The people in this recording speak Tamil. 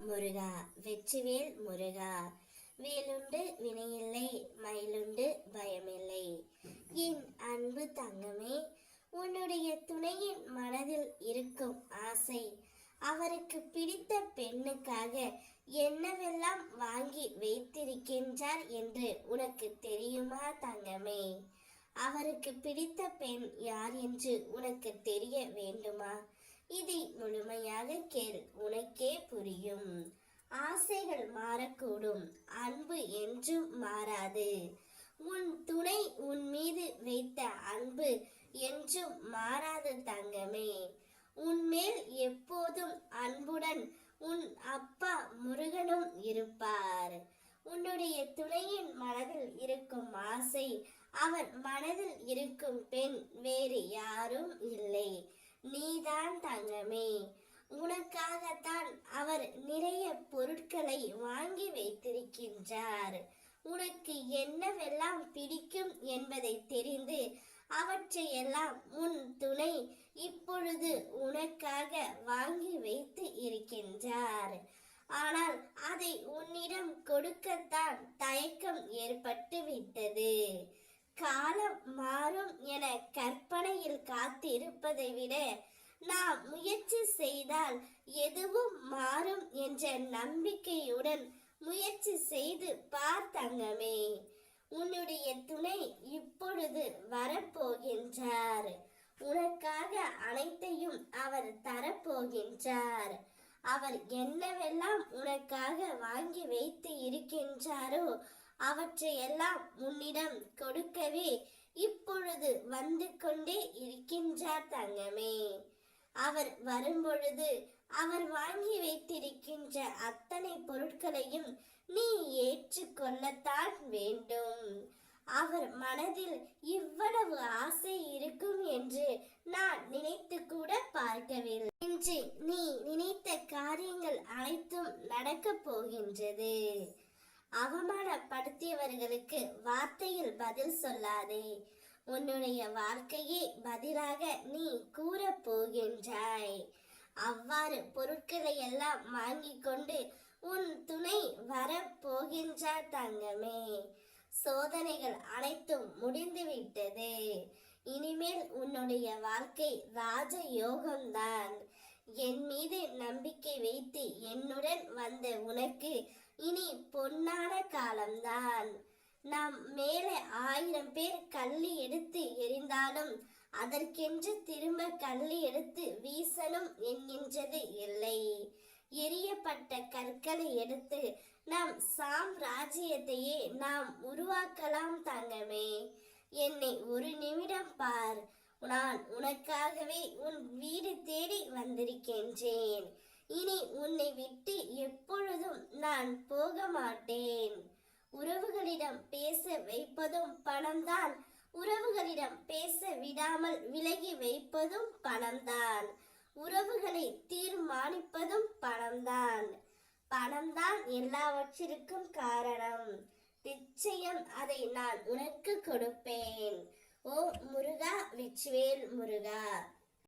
முருகா, வெற்றிவேல் முருகா. வேலுண்டு வினையில்லை, மயிலுண்டு பயமில்லை. என் அன்பு தங்கமே, உன்னுடைய துணையின் மனதில் இருக்கும் ஆசை, அவருக்கு பிடித்த பெண்ணுக்காக என்னவெல்லாம் வாங்கி வைத்திருக்கின்றார் என்று உனக்கு தெரியுமா தங்கமே? அவருக்கு பிடித்த பெண் யார் என்று உனக்கு தெரிய வேண்டுமா? இதை முழுமையாக கேள், உனக்கே புரியும். ஆசைகள் மாறக்கூடும், அன்பு என்றும் மாறாது. உன் துணை உன் மீது வைத்த அன்பு என்றும் மாறாது தங்கமே. உன்மேல் எப்போதும் அன்புடன் உன் அப்பா முருகனும் இருப்பார். உன்னுடைய துணையின் மனதில் இருக்கும் ஆசை, அவர் மனதில் இருக்கும் பெண் வேறு யாரும் இல்லை, நீதான் தங்கமே. உனக்காகத்தான் அவர் நிறைய பொருட்களை வாங்கி வைத்திருக்கின்றார். உனக்கு என்னவெல்லாம் பிடிக்கும் என்பதை தெரிந்து அவற்றையெல்லாம் உன் துணை இப்பொழுது உனக்காக வாங்கி வைத்து இருக்கின்றார். ஆனால் அதை உன்னிடம் கொடுக்கத்தான் தயக்கம் ஏற்பட்டு விட்டது. காலம் மாறும் என கற்பனையில் காத்திருப்பதை விட நாம் முயற்சி செய்தால் எதுவும் மாறும் என்ற நம்பிக்கையுடன் முயற்சி செய்து பார் தங்கமே. உன்னுடைய துணை இப்பொழுது வரப்போகின்றார். உனக்காக அனைத்தையும் அவர் தரப்போகின்றார். அவர் என்னவெல்லாம் உனக்காக வாங்கி வைத்து இருக்கின்றாரோ அவற்றையெல்லாம் உன்னிடம் கொடுக்கவே இப்பொழுது வந்து கொண்டே இருக்கின்றார் தங்கமே. அவர் வரும்பொழுது அவர் வாங்கி வைத்திருக்கின்ற அத்தனை பொருட்களையும் நீ ஏற்றுக்கொள்ளத்தான் வேண்டும். அவர் மனதில் இவ்வளவு ஆசை இருக்கும் என்று நான் நினைத்து கூட பார்க்கவில்லை. இன்று நீ நினைத்த காரியங்கள் அனைத்தும் நடக்கப் போகின்றது. அவமானப்படுத்தியவர்களுக்கு வார்த்தையில் பதில் சொல்லாதே. உன்னுடைய வாழ்க்கையே பதிலாக நீ கூற போகின்றாய். அவ்வாறு பொருட்களை எல்லாம் வாங்கி கொண்டு உன் துணை வர போகின்றார் தங்கமே. சோதனைகள் அனைத்தும் முடிந்துவிட்டது. இனிமேல் உன்னுடைய வாழ்க்கை ராஜ யோகம்தான். என் மீது நம்பிக்கை வைத்து என்னுடன் வந்த உனக்கு இனி பொன்னான காலம்தான். நாம் மேலே 1000 பேர் கள்ளி எடுத்து எரிந்தாலும் அதற்கென்று திரும்ப கள்ளி எடுத்து வீசணும் என்கின்றது இல்லை. எரியப்பட்ட கற்களை எடுத்து நம் சாம்ராஜ்யத்தையே நாம் உருவாக்கலாம் தங்கமே. என்னை ஒரு நிமிடம் பார். நான் உனக்காகவே உன் வீடு தேடி வந்திருக்கின்றேன். இனி உன்னை விட்டு எப்பொழுதும் நான் போக மாட்டேன். உறவுகளிடம் பேச வைப்பதும் பணம்தான். உறவுகளிடம் பேச விடாமல் விலகி வைப்பதும் பணம்தான். உறவுகளை தீர்மானிப்பதும் பணம்தான். பணம்தான் எல்லாவற்றிற்கும் காரணம். நிச்சயம் அதை நான் உனக்கு கொடுப்பேன். ஓ முருகா, வெற்றிவேல் முருகா.